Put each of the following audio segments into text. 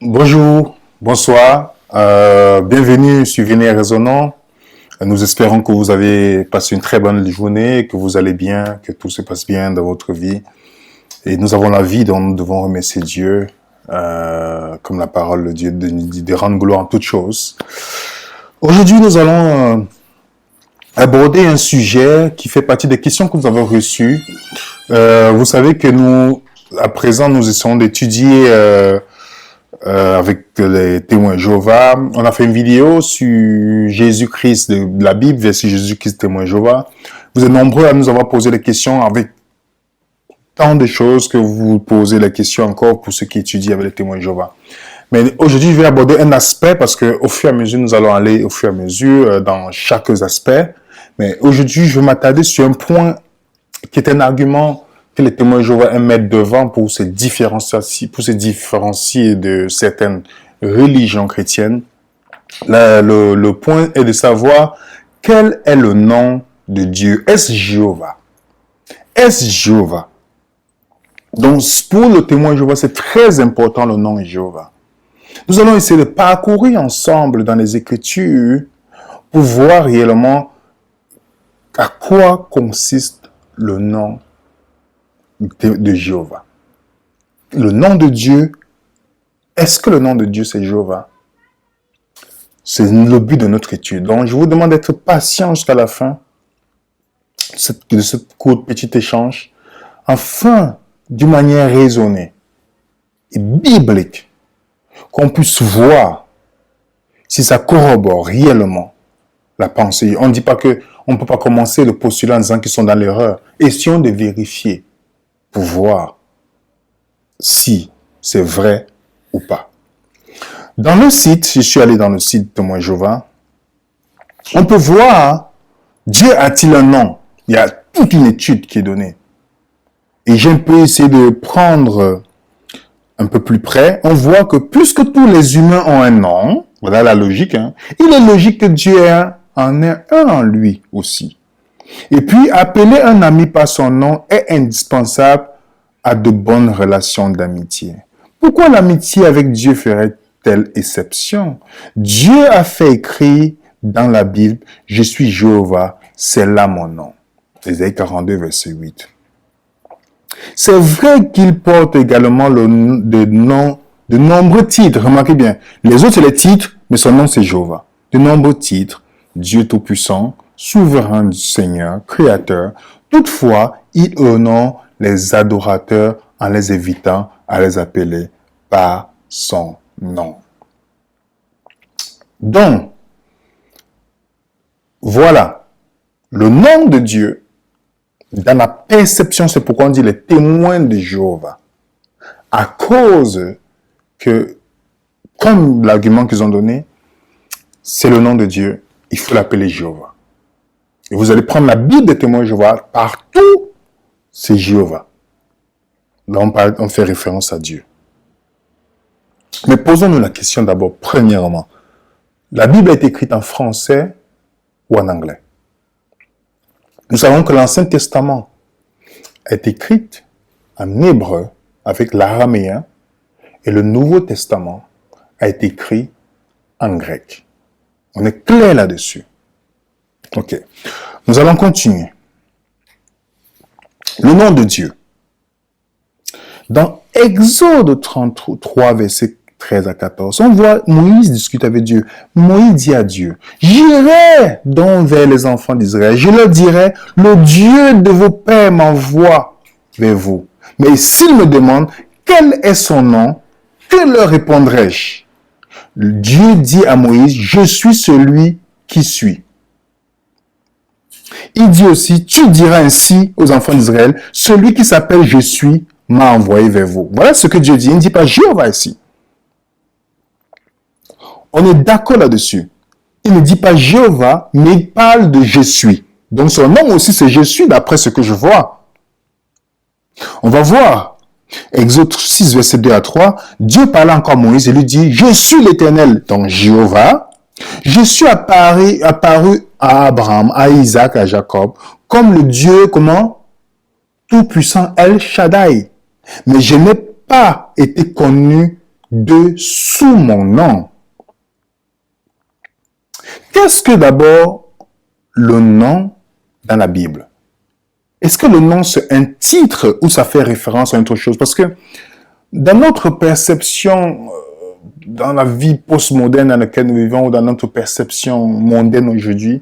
Bonjour, bonsoir, bienvenue sur Venez Raisonnant. Nous espérons que vous avez passé une très bonne journée, que vous allez bien, que tout se passe bien dans votre vie. Et nous avons la vie dont nous devons remercier Dieu, comme la parole de Dieu nous dit, de rendre gloire en toutes choses. Aujourd'hui, nous allons aborder un sujet qui fait partie des questions que nous avons reçues. Vous savez que nous, à présent, nous essayons d'étudier avec les témoins Jéhovah. On a fait une vidéo sur Jésus-Christ de la Bible, verset Jésus-Christ témoin Jéhovah. Vous êtes nombreux à nous avoir posé des questions avec tant de choses que vous posez les questions encore pour ceux qui étudient avec les témoins Jéhovah. Mais aujourd'hui, je vais aborder un aspect parce que au fur et à mesure, nous allons aller au fur et à mesure dans chaque aspect. Mais aujourd'hui, je vais m'attarder sur un point qui est un argument que les témoins Jéhovah mettent devant pour se différencier de certaines religions chrétiennes. Le point est de savoir quel est le nom de Dieu. Est-ce Jéhovah? Est-ce Jéhovah? Donc, pour le témoin Jéhovah, c'est très important le nom de Jéhovah. Nous allons essayer de parcourir ensemble dans les Écritures pour voir réellement à quoi consiste le nom de Jéhovah. Le nom de Dieu, est-ce que le nom de Dieu c'est Jéhovah? C'est le but de notre étude. Donc, je vous demande d'être patient jusqu'à la fin de ce court petit échange, afin, d'une manière raisonnée et biblique, qu'on puisse voir si ça corrobore réellement la pensée. On ne dit pas que on ne peut pas commencer le postulat en disant qu'ils sont dans l'erreur. Essayons de vérifier pour voir si c'est vrai ou pas. Dans le site, je suis allé dans le site Témoin Jéhovah, on peut voir, Dieu a-t-il un nom? Il y a toute une étude qui est donnée. Et j'ai un peu essayé de prendre un peu plus près. On voit que puisque tous les humains ont un nom, voilà la logique, il est logique que Dieu en ait un en lui aussi. Et puis, appeler un ami par son nom est indispensable à de bonnes relations d'amitié. Pourquoi l'amitié avec Dieu ferait-elle exception? Dieu a fait écrire dans la Bible, « Je suis Jéhovah, c'est là mon nom ». Ésaïe 42, verset 8. C'est vrai qu'il porte également de nombreux titres. Remarquez bien, les autres, c'est les titres, mais son nom, c'est Jéhovah. De nombreux titres, Dieu Tout-Puissant, Souverain Seigneur, Créateur. Toutefois, il honore les adorateurs en les évitant à les appeler par son nom. Donc, voilà, le nom de Dieu, dans la perception, c'est pourquoi on dit les témoins de Jéhovah. À cause que, comme l'argument qu'ils ont donné, c'est le nom de Dieu, il faut l'appeler Jéhovah. Et vous allez prendre la Bible des témoins de Jéhovah, partout, c'est Jéhovah. Là, on fait référence à Dieu. Mais posons-nous la question d'abord, premièrement. La Bible est écrite en français ou en anglais? Nous savons que l'Ancien Testament est écrit en hébreu avec l'araméen et le Nouveau Testament a été écrit en grec. On est clair là-dessus. Ok. Nous allons continuer. Le nom de Dieu. Dans Exode 33, versets 13 à 14, on voit Moïse discute avec Dieu. Moïse dit à Dieu, « J'irai donc vers les enfants d'Israël. Je leur dirai, le Dieu de vos pères m'envoie vers vous. Mais s'ils me demandent, quel est son nom, que leur répondrai-je? » Dieu dit à Moïse, « Je suis celui qui suis. » Il dit aussi, tu diras ainsi aux enfants d'Israël, celui qui s'appelle Je suis m'a envoyé vers vous. Voilà ce que Dieu dit. Il ne dit pas Jéhovah ici. On est d'accord là-dessus. Il ne dit pas Jéhovah, mais il parle de Je suis. Donc son nom aussi c'est Je suis d'après ce que je vois. On va voir. Exode 6, verset 2 à 3. Dieu parle encore à Moïse et lui dit, je suis l'Éternel, donc Jéhovah. Je suis apparu à Abraham, à Isaac, à Jacob, comme le Dieu, comment? Tout-puissant El Shaddai. Mais je n'ai pas été connu de sous mon nom. Qu'est-ce que d'abord le nom dans la Bible? Est-ce que le nom c'est un titre ou ça fait référence à autre chose? Parce que dans notre perception, dans la vie postmoderne dans laquelle nous vivons, ou dans notre perception mondaine aujourd'hui,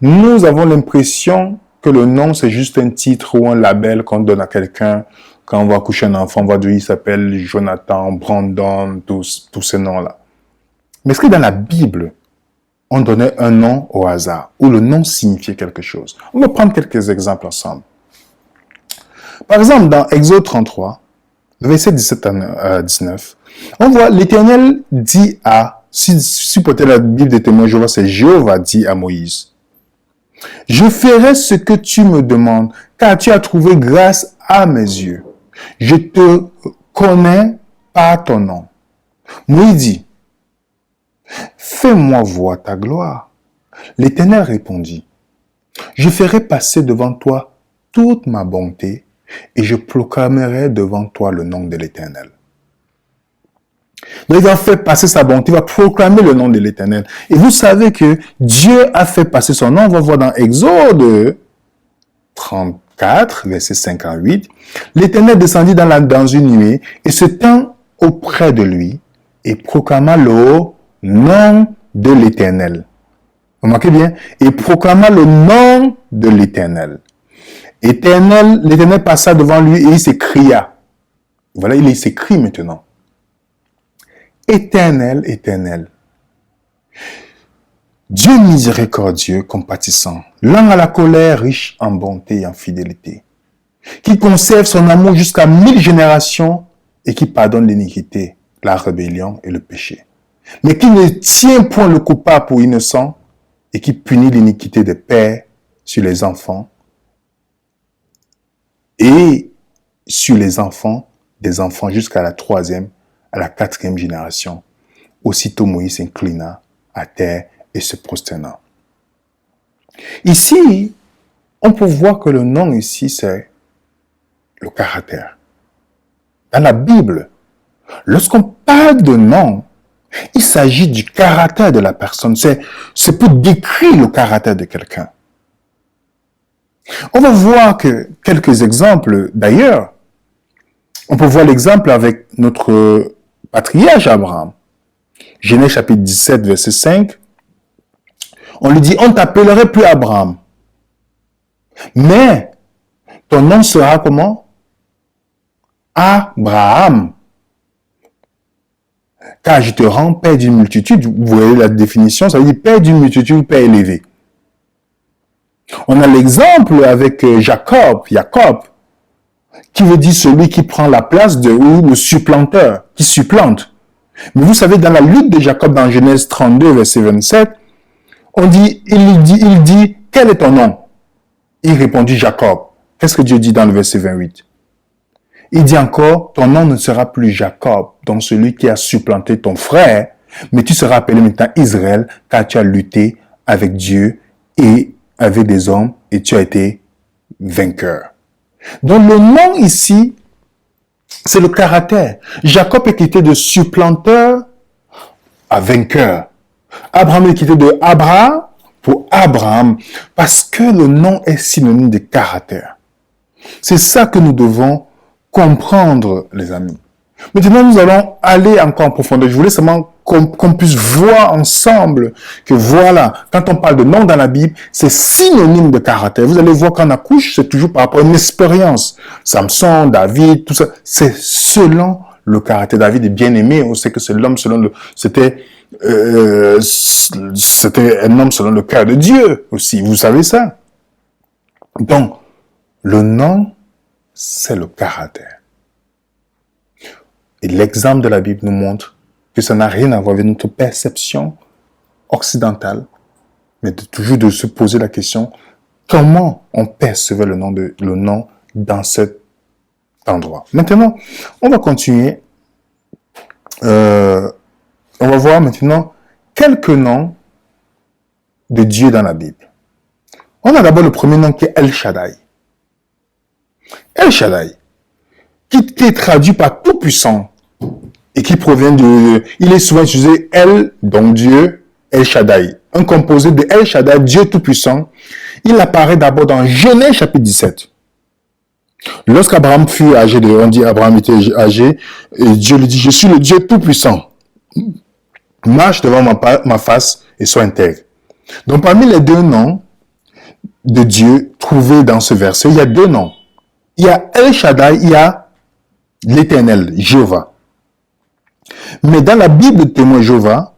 nous avons l'impression que le nom c'est juste un titre ou un label qu'on donne à quelqu'un. Quand on va accoucher un enfant, on va dire il s'appelle Jonathan, Brandon, tous ces noms-là. Mais est-ce que dans la Bible, on donnait un nom au hasard, ou le nom signifiait quelque chose? On va prendre quelques exemples ensemble. Par exemple, dans Exode 33, verset 17 à 19, on voit l'Éternel dit à, si peut-être la Bible des témoins Jéhovah, c'est Jéhovah dit à Moïse, « Je ferai ce que tu me demandes, car tu as trouvé grâce à mes yeux. Je te connais par ton nom. » Moïse dit, « Fais-moi voir ta gloire. » L'Éternel répondit, « Je ferai passer devant toi toute ma bonté, et je proclamerai devant toi le nom de l'Éternel. » Donc, il va faire passer sa bonté, il va proclamer le nom de l'Éternel. Et vous savez que Dieu a fait passer son nom, on va voir dans Exode 34, verset 58. L'Éternel descendit dans une nuée et se tint auprès de lui et proclama le nom de l'Éternel. Remarquez bien, et proclama le nom de l'Éternel. L'Éternel passa devant lui et il s'écria. Voilà, il s'écrit maintenant. Éternel, Éternel, Dieu miséricordieux, compatissant, lent à la colère, riche en bonté et en fidélité, qui conserve son amour jusqu'à 1000 générations et qui pardonne l'iniquité, la rébellion et le péché, mais qui ne tient point le coupable pour innocent et qui punit l'iniquité des pères sur les enfants et sur les enfants des enfants jusqu'à la 3e, à la 4e génération. Aussitôt Moïse s'inclina à terre et se prosterna. Ici, on peut voir que le nom ici, c'est le caractère. Dans la Bible, lorsqu'on parle de nom, il s'agit du caractère de la personne. C'est pour décrire le caractère de quelqu'un. On va voir que quelques exemples d'ailleurs. On peut voir l'exemple avec notre patriarche Abraham. Genèse chapitre 17, verset 5. On lui dit, on ne t'appellerait plus Abraham. Mais ton nom sera comment? Abraham. Car je te rends père d'une multitude. Vous voyez la définition, ça veut dire père d'une multitude, père élevé. On a l'exemple avec Jacob, qui veut dire celui qui prend la place ou le supplanteur, qui supplante. Mais vous savez, dans la lutte de Jacob, dans Genèse 32, verset 27, il dit, quel est ton nom? Il répondit Jacob. Qu'est-ce que Dieu dit dans le verset 28? Il dit encore, ton nom ne sera plus Jacob, donc celui qui a supplanté ton frère, mais tu seras appelé maintenant Israël, car tu as lutté avec Dieu et avec des hommes, et tu as été vainqueur. Donc le nom ici, c'est le caractère. Jacob est quitté de supplanteur à vainqueur. Abraham est quitté de Abraham pour Abraham, parce que le nom est synonyme de caractère. C'est ça que nous devons comprendre, les amis. Maintenant, nous allons aller encore en profondeur. Je voulais seulement qu'on puisse voir ensemble que voilà, quand on parle de nom dans la Bible, c'est synonyme de caractère. Vous allez voir qu'on accouche, c'est toujours par rapport à une expérience. Samson, David, tout ça, c'est selon le caractère. David est bien aimé, on sait que c'est l'homme c'était un homme selon le cœur de Dieu aussi. Vous savez ça? Donc, le nom, c'est le caractère. Et l'exemple de la Bible nous montre que ça n'a rien à voir avec notre perception occidentale, mais toujours de se poser la question, comment on percevait le nom dans cet endroit. Maintenant, on va continuer. On va voir maintenant quelques noms de Dieu dans la Bible. On a d'abord le premier nom qui est El Shaddai. El Shaddai, qui est traduit par tout-puissant. et qui provient de... Il est souvent utilisé El, donc Dieu, El Shaddai. Un composé de El Shaddai, Dieu Tout-Puissant. Il apparaît d'abord dans Genèse chapitre 17. Lorsqu'Abraham fut âgé, on dit Abraham était âgé, et Dieu lui dit, je suis le Dieu Tout-Puissant. Marche devant ma face et sois intègre. Donc parmi les deux noms de Dieu trouvés dans ce verset, il y a deux noms. Il y a El Shaddai, il y a l'Éternel, Jéhovah. Mais dans la Bible de témoin Jéhovah,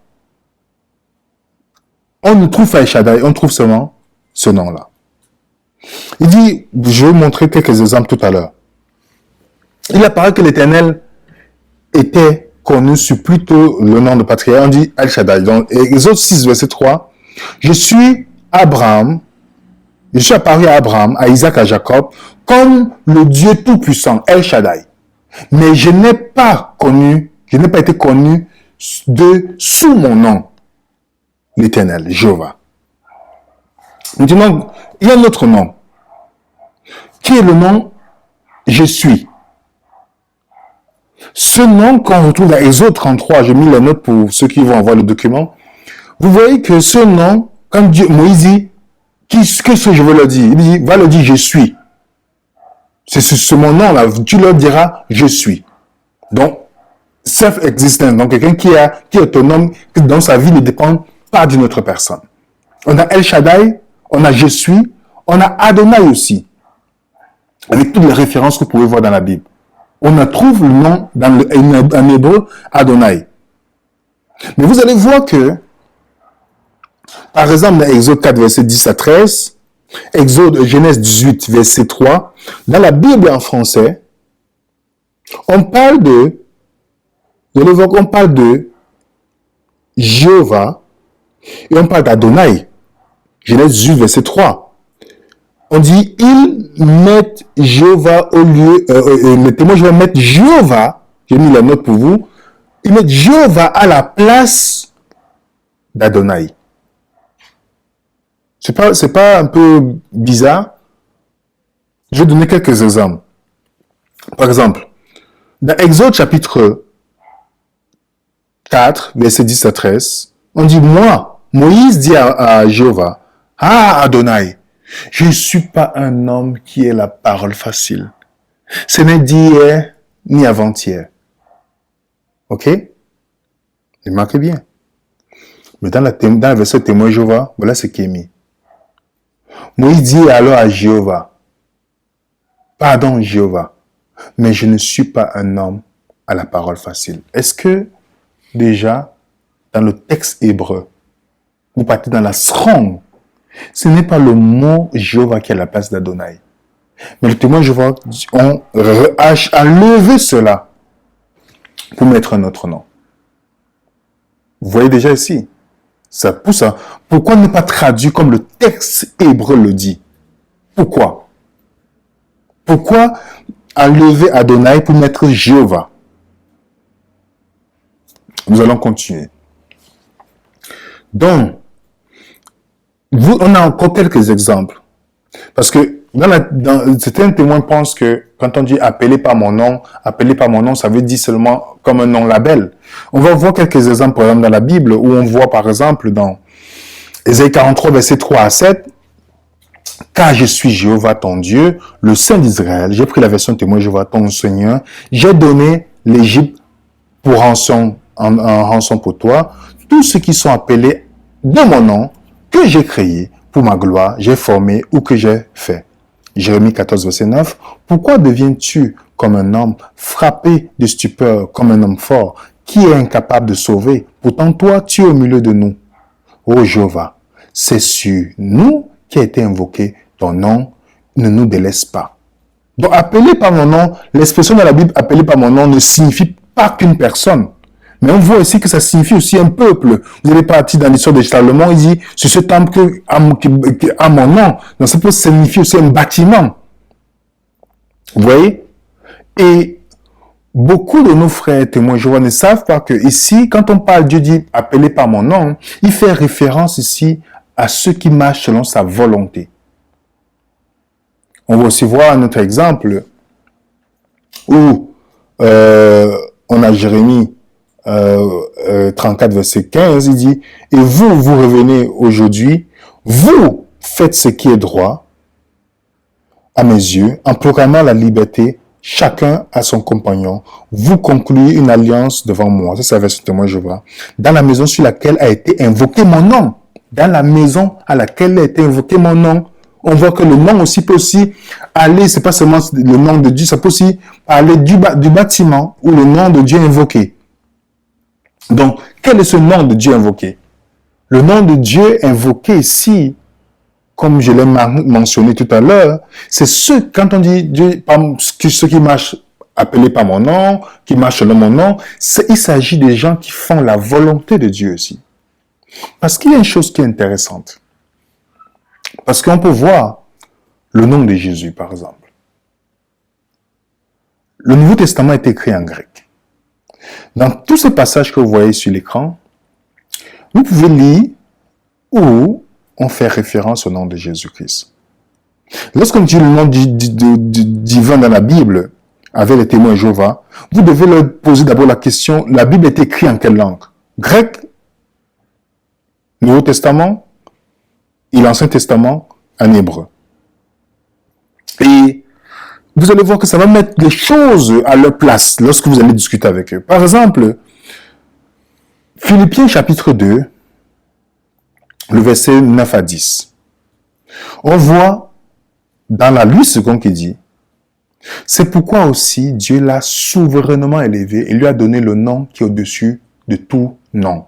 on ne trouve pas El Shaddai, on trouve seulement ce nom-là. Il dit, je vais vous montrer quelques exemples tout à l'heure. Il apparaît que l'Éternel était connu sur plutôt le nom de patriarche. On dit El Shaddai. Dans Exode 6, verset 3, je suis apparu à Abraham, à Isaac, à Jacob, comme le Dieu Tout-Puissant, El Shaddai. Mais je n'ai pas été connu sous mon nom, l'Éternel, Jéhovah. Maintenant, il y a un autre nom, qui est le nom Je suis. Ce nom qu'on retrouve dans Exode 33, j'ai mis la note pour ceux qui vont avoir le document. Vous voyez que ce nom, quand Moïse dit, qu'est-ce que je veux leur dire? Il dit, va leur dire je suis. C'est ce mon nom-là, tu leur diras je suis. Donc, self-existent, donc quelqu'un qui est autonome, dont sa vie ne dépend pas d'une autre personne. On a El Shaddai, on a je suis, on a Adonai aussi, avec toutes les références que vous pouvez voir dans la Bible. On trouve le nom en hébreu Adonai. Mais vous allez voir que, par exemple, dans Exode 4, verset 10 à 13, Genèse 18, verset 3, dans la Bible en français, on parle de Jéhovah et on parle d'Adonai. Genèse 18, verset 3. On dit, ils mettent Jéhovah au lieu, les témoins, je vais mettre Jéhovah, j'ai mis la note pour vous, ils mettent Jéhovah à la place d'Adonai. C'est pas un peu bizarre? Je vais donner quelques exemples. Par exemple, dans Exode chapitre 4, verset 10 à 13, on dit, Moïse dit à Jéhovah, ah Adonai, je ne suis pas un homme qui ait la parole facile. Ce n'est d'hier ni avant-hier. Ok? Remarquez bien. Mais dans le verset témoin Jéhovah, voilà ce qui est mis. Moïse dit alors à Jéhovah, pardon Jéhovah, mais je ne suis pas un homme à la parole facile. Est-ce que déjà, dans le texte hébreu, vous partez dans la Strong, ce n'est pas le mot Jéhovah qui est à la place d'Adonai. Mais le témoin Jéhovah, on a levé cela pour mettre un autre nom. Vous voyez déjà ici, ça pousse à... Pourquoi ne pas traduire comme le texte hébreu le dit? Pourquoi enlever Adonai pour mettre Jéhovah? Nous allons continuer. Donc, on a encore quelques exemples. Parce que certains témoins pensent que quand on dit appelez par mon nom, ça veut dire seulement comme un nom label. On va voir quelques exemples, par exemple, dans la Bible, où on voit, par exemple, dans Ésaïe 43, verset 3 à 7, car je suis Jéhovah ton Dieu, le Saint d'Israël. J'ai pris la version témoin Jéhovah ton Seigneur. J'ai donné l'Égypte pour rançon, en rançon pour toi. Tous ceux qui sont appelés de mon nom, que j'ai créé pour ma gloire, j'ai formé ou que j'ai fait. Jérémie 14, verset 9. Pourquoi deviens-tu comme un homme frappé de stupeur, comme un homme fort, qui est incapable de sauver? Pourtant, toi, tu es au milieu de nous. Ô Jéhovah, c'est sur nous qui a été invoqué ton nom, ne nous délaisse pas. Donc, appeler par mon nom, l'expression dans la Bible, appeler par mon nom, ne signifie pas qu'une personne. Mais on voit aussi que ça signifie aussi un peuple. Vous allez partir dans l'histoire de Salomon, il dit, c'est ce temple qui a mon nom. Donc ça peut signifier aussi un bâtiment. Vous voyez? Et beaucoup de nos frères témoins Jéhovah ne savent pas que ici, quand on parle, Dieu dit, appelé par mon nom, il fait référence ici à ceux qui marchent selon sa volonté. On va aussi voir un autre exemple où on a Jérémie 34, verset 15, il dit, « Et vous, vous revenez aujourd'hui, vous faites ce qui est droit à mes yeux, en proclamant la liberté, chacun à son compagnon. Vous concluez une alliance devant moi. » Ça, c'est la version témoin Jéhovah. « Dans la maison sur laquelle a été invoqué mon nom. » Dans la maison à laquelle a été invoqué mon nom. On voit que le nom aussi peut aussi aller, c'est pas seulement le nom de Dieu, ça peut aussi aller du bâtiment où le nom de Dieu est invoqué. Donc, quel est ce nom de Dieu invoqué? Le nom de Dieu invoqué ici, comme je l'ai mentionné tout à l'heure, c'est quand on dit Dieu, ceux qui marchent appelés par mon nom, qui marchent selon mon nom, il s'agit des gens qui font la volonté de Dieu aussi. Parce qu'il y a une chose qui est intéressante. Parce qu'on peut voir le nom de Jésus, par exemple. Le Nouveau Testament est écrit en grec. Dans tous ces passages que vous voyez sur l'écran, vous pouvez lire où on fait référence au nom de Jésus-Christ. Lorsqu'on dit le nom divin dans la Bible, avec les témoins Jéhovah, vous devez leur poser d'abord la question, la Bible est écrite en quelle langue? Grec, Nouveau Testament et l'Ancien Testament en hébreu. Et vous allez voir que ça va mettre les choses à leur place lorsque vous allez discuter avec eux. Par exemple, Philippiens chapitre 2, le verset 9 à 10. On voit dans la lui seconde qui dit, « C'est pourquoi aussi Dieu l'a souverainement élevé et lui a donné le nom qui est au-dessus de tout nom,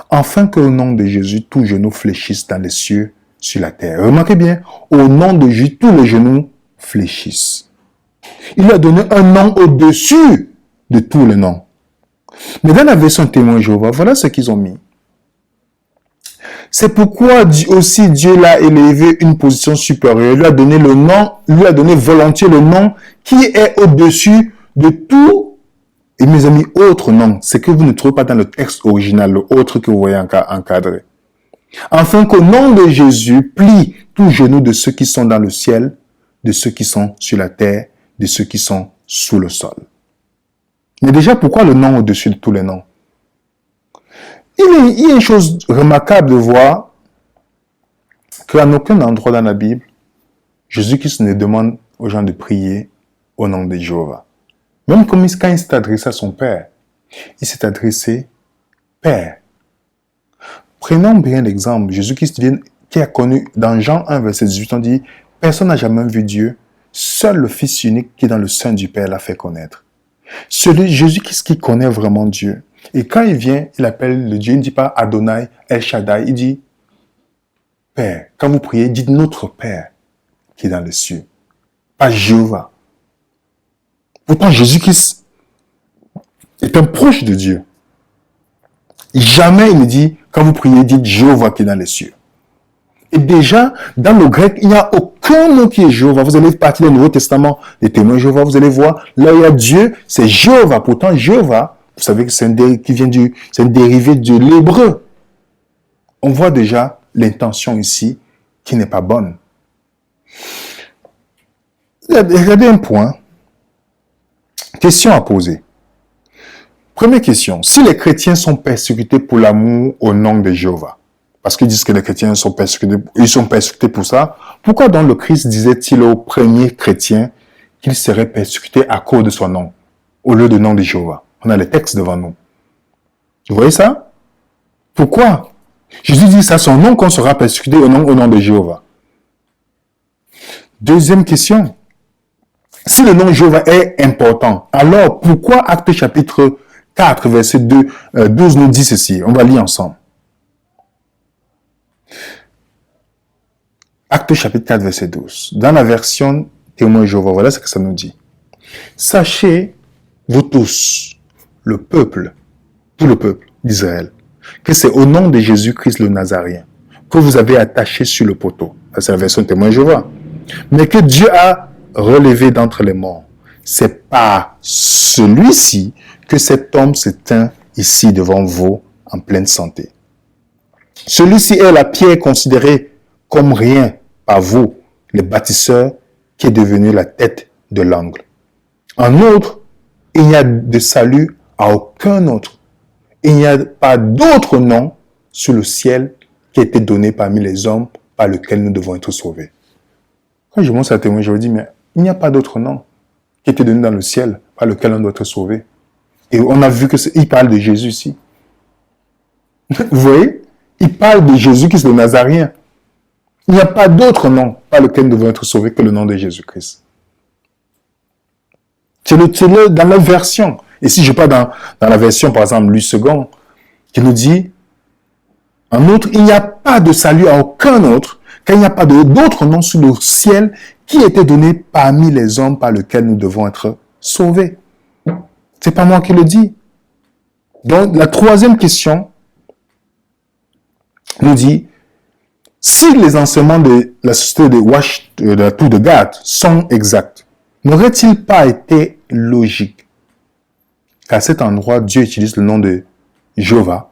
afin qu'au nom de Jésus, tout genou fléchisse dans les cieux, sur la terre. » Remarquez bien, au nom de Jésus, tous les genoux fléchissent. Il lui a donné un nom au-dessus de tous les noms. Mais dans la version témoin Jéhovah, voilà ce qu'ils ont mis. C'est pourquoi aussi Dieu l'a élevé une position supérieure. Il lui a donné le nom, lui a donné volontiers le nom qui est au-dessus de tout. Et mes amis, autre nom, c'est que vous ne trouvez pas dans le texte original, le autre que vous voyez encadré. Afin qu'au nom de Jésus, plie tout genou de ceux qui sont dans le ciel, de ceux qui sont sur la terre, de ceux qui sont sous le sol. Mais déjà, pourquoi le nom au-dessus de tous les noms? Il y a une chose remarquable de voir qu'à aucun endroit dans la Bible, Jésus-Christ ne demande aux gens de prier au nom de Jéhovah. Même quand il s'est adressé à son Père, il s'est adressé Père. Prenons bien l'exemple. Jésus-Christ qui a connu, dans Jean 1, verset 18, on dit, « Personne n'a jamais vu Dieu, seul le Fils unique qui est dans le sein du Père l'a fait connaître. » Celui Jésus-Christ qui connaît vraiment Dieu. Et quand il vient, il appelle le Dieu, il ne dit pas Adonai, El Shaddai, il dit Père. Quand vous priez, dites notre Père qui est dans les cieux, pas Jéhovah. Pourtant, Jésus-Christ est un proche de Dieu. Jamais il ne dit, quand vous priez, dites Jéhovah qui est dans les cieux. Et déjà, dans le grec, il n'y a aucun nom qui est Jéhovah. Vous allez partir du Nouveau Testament, les témoins Jéhovah, vous allez voir, là il y a Dieu, c'est Jéhovah. Pourtant, Jéhovah, vous savez que c'est un dérivé de l'hébreu. On voit déjà l'intention ici qui n'est pas bonne. Regardez un point. Question à poser. Première question. Si les chrétiens sont persécutés pour l'amour au nom de Jéhovah, parce qu'ils disent que les chrétiens sont persécutés pour ça, pourquoi donc le Christ disait-il aux premiers chrétiens qu'ils seraient persécutés à cause de son nom, au lieu du nom de Jéhovah? On a les textes devant nous. Vous voyez ça? Pourquoi? Jésus dit ça, son nom qu'on sera persécuté au nom de Jéhovah. Deuxième question. Si le nom de Jéhovah est important, alors pourquoi Actes chapitre 4, verset 12 nous dit ceci? On va lire ensemble. Actes chapitre 4, verset 12. Dans la version témoin Jéhovah, voilà ce que ça nous dit. Sachez, vous tous, le peuple, tout le peuple d'Israël, que c'est au nom de Jésus-Christ le Nazaréen que vous avez attaché sur le poteau. C'est la version témoin Jéhovah. Mais que Dieu a relevé d'entre les morts. C'est par celui-ci que cet homme se tint ici devant vous en pleine santé. Celui-ci est la pierre considérée comme rien par vous, les bâtisseurs, qui est devenu la tête de l'angle. En outre, il n'y a de salut à aucun autre, il n'y a pas d'autre nom sur le ciel qui a été donné parmi les hommes par lequel nous devons être sauvés. Quand je commence à témoigner, je me dis, mais il n'y a pas d'autre nom qui a été donné dans le ciel par lequel on doit être sauvé. Et on a vu qu'il parle de Jésus ici. Vous voyez? Il parle de Jésus-Christ le Nazarien. Il n'y a pas d'autre nom par lequel nous devons être sauvés que le nom de Jésus-Christ. C'est dans la version. Et si je parle dans la version, par exemple, Louis II, qui nous dit, en outre, il n'y a pas de salut à aucun autre, car il n'y a pas d'autre nom sous le ciel qui a été donné parmi les hommes par lequel nous devons être sauvés. C'est pas moi qui le dis. Donc, la troisième question nous dit, si les enseignements de la société de la tour de Gad sont exacts, n'aurait-il pas été logique qu'à cet endroit, Dieu utilise le nom de Jéhovah?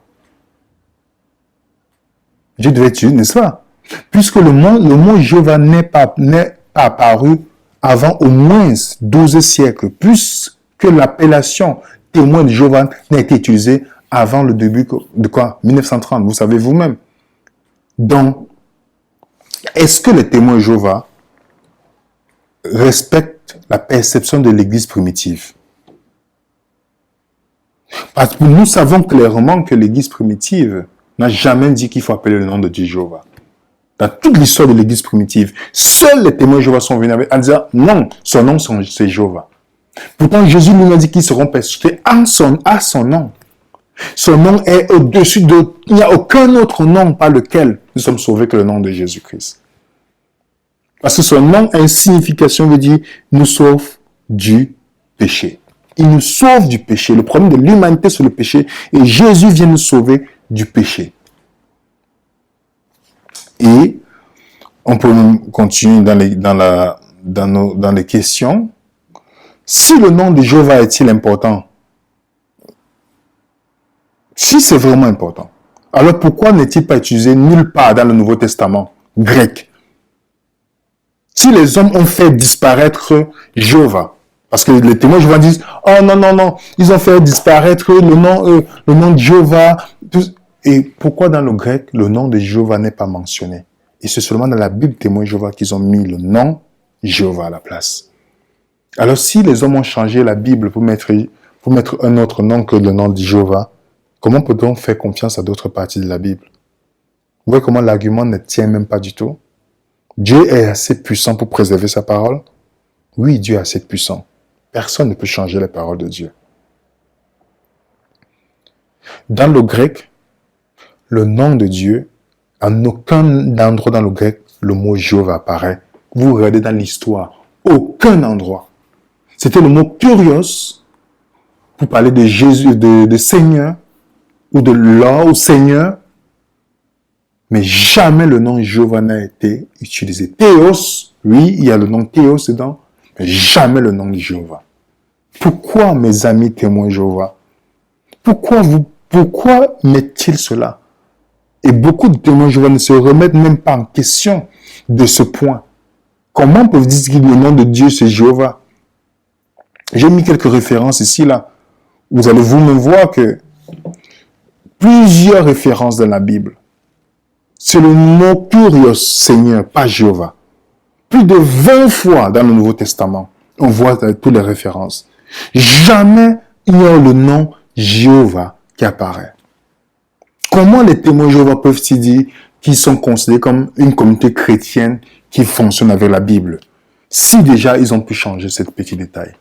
Dieu devait utiliser, n'est-ce pas? Puisque le mot Jéhovah n'est pas apparu avant au moins 12 siècles, plus que l'appellation témoin de Jéhovah n'a été utilisée avant le début de quoi? 1930, vous savez vous-même. Donc, est-ce que les témoins de Jéhovah respectent la perception de l'Église primitive? Parce que nous savons clairement que l'Église primitive n'a jamais dit qu'il faut appeler le nom de Dieu Jéhovah. Dans toute l'histoire de l'Église primitive, seuls les témoins de Jéhovah sont venus en disant non, son nom c'est Jéhovah. Pourtant, Jésus nous a dit qu'ils seront persécutés à son nom. Son nom est au-dessus de... Il n'y a aucun autre nom par lequel nous sommes sauvés que le nom de Jésus-Christ. Parce que son nom a une signification, veut dire, nous sauve du péché. Il nous sauve du péché. Le problème de l'humanité, c'est le péché. Et Jésus vient nous sauver du péché. Et on peut continuer dans les questions. Si le nom de Jéhovah est-il important? Si c'est vraiment important, alors pourquoi n'est-il pas utilisé nulle part dans le Nouveau Testament grec? Si les hommes ont fait disparaître Jéhovah, parce que les témoins de Jéhovah disent, oh non, ils ont fait disparaître le nom de Jéhovah. Et pourquoi dans le grec, le nom de Jéhovah n'est pas mentionné? Et c'est seulement dans la Bible témoin de Jéhovah qu'ils ont mis le nom Jéhovah à la place. Alors si les hommes ont changé la Bible pour mettre un autre nom que le nom de Jéhovah, comment peut-on faire confiance à d'autres parties de la Bible? Vous voyez comment l'argument ne tient même pas du tout? Dieu est assez puissant pour préserver sa parole? Oui, Dieu est assez puissant. Personne ne peut changer les paroles de Dieu. Dans le grec, le nom de Dieu, en aucun endroit dans le grec, le mot Jéhovah apparaît. Vous regardez dans l'histoire, aucun endroit. C'était le mot Kyrios pour parler de Jésus, de Seigneur, ou de Lord, ou Seigneur, mais jamais le nom Jéhovah n'a été utilisé. Théos, oui, il y a le nom Théos dedans, mais jamais le nom de Jéhovah. Pourquoi, mes amis témoins Jéhovah? Pourquoi met-il cela? Et beaucoup de témoins Jéhovah ne se remettent même pas en question de ce point. Comment peuvent-ils dire que le nom de Dieu c'est Jéhovah? J'ai mis quelques références ici, là. Vous allez vous-même voir que plusieurs références dans la Bible. C'est le mot Kyrios, Seigneur, pas Jéhovah. Plus de 20 fois dans le Nouveau Testament, on voit toutes les références. Jamais il y a le nom Jéhovah qui apparaît. Comment les témoins de Jéhovah peuvent-ils dire qu'ils sont considérés comme une communauté chrétienne qui fonctionne avec la Bible, si déjà ils ont pu changer ce petit détail?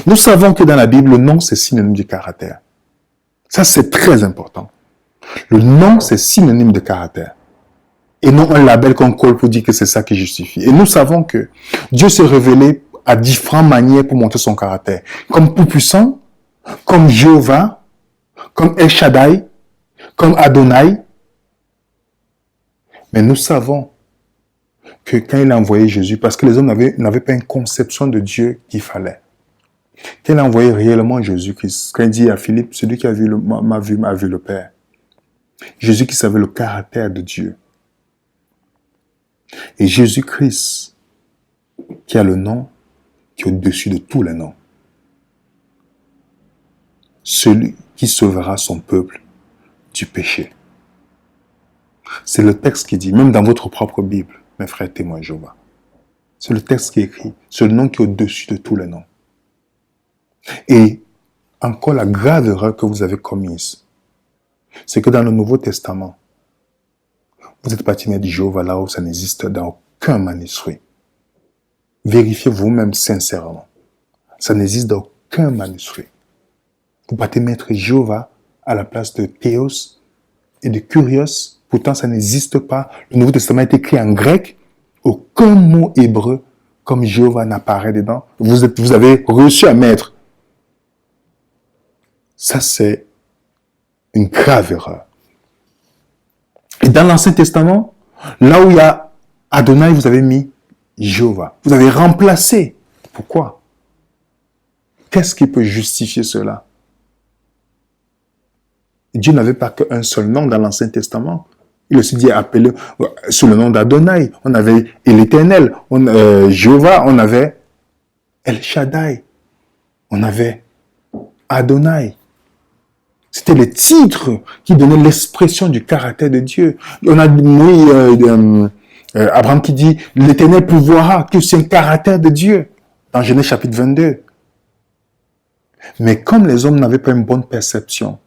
Nous savons que dans la Bible, le nom c'est synonyme du caractère. Ça, c'est très important. Le nom, c'est synonyme de caractère. Et non un label qu'on colle pour dire que c'est ça qui justifie. Et nous savons que Dieu s'est révélé à différentes manières pour montrer son caractère. Comme Tout-Puissant, comme Jéhovah, comme El Shaddai, comme Adonai. Mais nous savons que quand il a envoyé Jésus, parce que les hommes n'avaient pas une conception de Dieu qu'il fallait. Quand il a envoyé réellement Jésus-Christ, quand il dit à Philippe, celui qui m'a vu le Père. Jésus qui savait le caractère de Dieu. Et Jésus-Christ, qui a le nom qui est au-dessus de tous les noms. Celui qui sauvera son peuple du péché. C'est le texte qui dit, même dans votre propre Bible, mes frères témoins Jéhovah. C'est le texte qui est écrit, c'est le nom qui est au-dessus de tous les noms. Et encore la grave erreur que vous avez commise, c'est que dans le Nouveau Testament, vous êtes parti mettre Jéhovah là où ça n'existe dans aucun manuscrit. Vérifiez vous-même sincèrement. Ça n'existe dans aucun manuscrit. Vous partez mettre Jéhovah à la place de Théos et de Kurios. Pourtant, ça n'existe pas. Le Nouveau Testament est écrit en grec. Aucun mot hébreu comme Jéhovah n'apparaît dedans. Vous avez reçu à mettre. Ça, c'est une grave erreur. Et dans l'Ancien Testament, là où il y a Adonai, vous avez mis Jéhovah. Vous avez remplacé. Pourquoi? Qu'est-ce qui peut justifier cela? Dieu n'avait pas qu'un seul nom dans l'Ancien Testament. Il aussi dit appelé sous le nom d'Adonai. On avait l'Éternel, Jéhovah, on avait El Shaddai, on avait Adonai. C'était les titres qui donnaient l'expression du caractère de Dieu. On a Abraham qui dit l'Éternel pourvoira, que c'est un caractère de Dieu, dans Genèse chapitre 22. Mais comme les hommes n'avaient pas une bonne perception,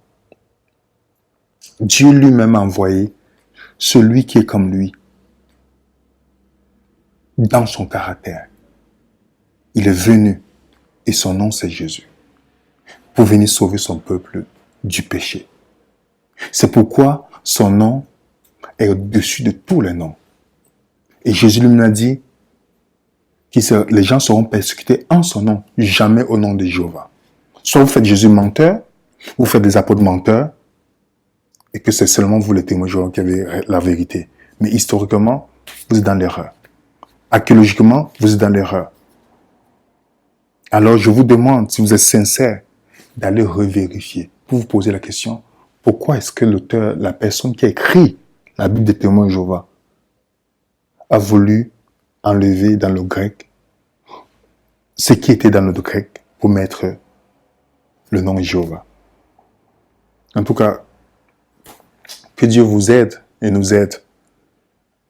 Dieu lui-même a envoyé celui qui est comme lui, dans son caractère. Il est venu, et son nom c'est Jésus, pour venir sauver son peuple du péché. C'est pourquoi son nom est au-dessus de tous les noms. Et Jésus lui a dit que les gens seront persécutés en son nom, jamais au nom de Jéhovah. Soit vous faites Jésus menteur, vous faites des apôtres menteurs, et que c'est seulement vous les témoins qui avez la vérité. Mais historiquement, vous êtes dans l'erreur. Archéologiquement, vous êtes dans l'erreur. Alors je vous demande, si vous êtes sincère, d'aller revérifier, pour vous poser la question, pourquoi est-ce que l'auteur, la personne qui a écrit la Bible des témoins de Jéhovah, a voulu enlever dans le grec ce qui était dans le grec pour mettre le nom Jéhovah. En tout cas, que Dieu vous aide et nous aide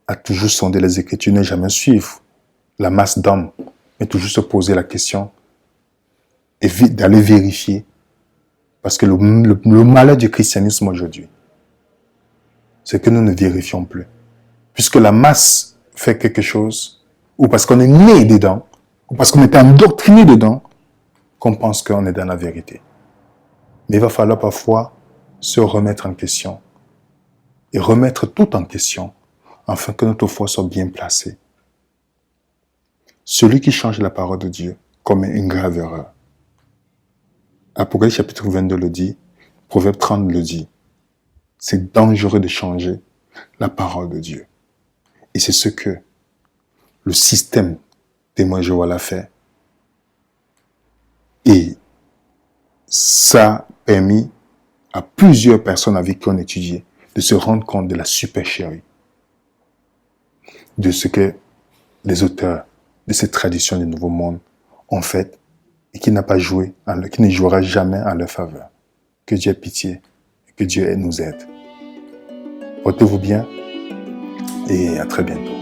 à toujours sonder les Écritures, ne jamais suivre la masse d'hommes, mais toujours se poser la question et d'aller vérifier. Parce que le malheur du christianisme aujourd'hui, c'est que nous ne vérifions plus. Puisque la masse fait quelque chose, ou parce qu'on est né dedans, ou parce qu'on est endoctriné dedans, qu'on pense qu'on est dans la vérité. Mais il va falloir parfois se remettre en question et remettre tout en question afin que notre foi soit bien placée. Celui qui change la parole de Dieu commet une grave erreur. Apocalypse chapitre 22 le dit, Proverbe 30 le dit. C'est dangereux de changer la parole de Dieu. Et c'est ce que le système témoin Jéhovah l'a fait. Et ça a permis à plusieurs personnes avec qui on étudiait de se rendre compte de la supercherie, de ce que les auteurs de cette tradition du Nouveau Monde ont fait et qui n'a pas joué, qui ne jouera jamais en leur faveur. Que Dieu ait pitié et que Dieu nous aide. Portez-vous bien et à très bientôt.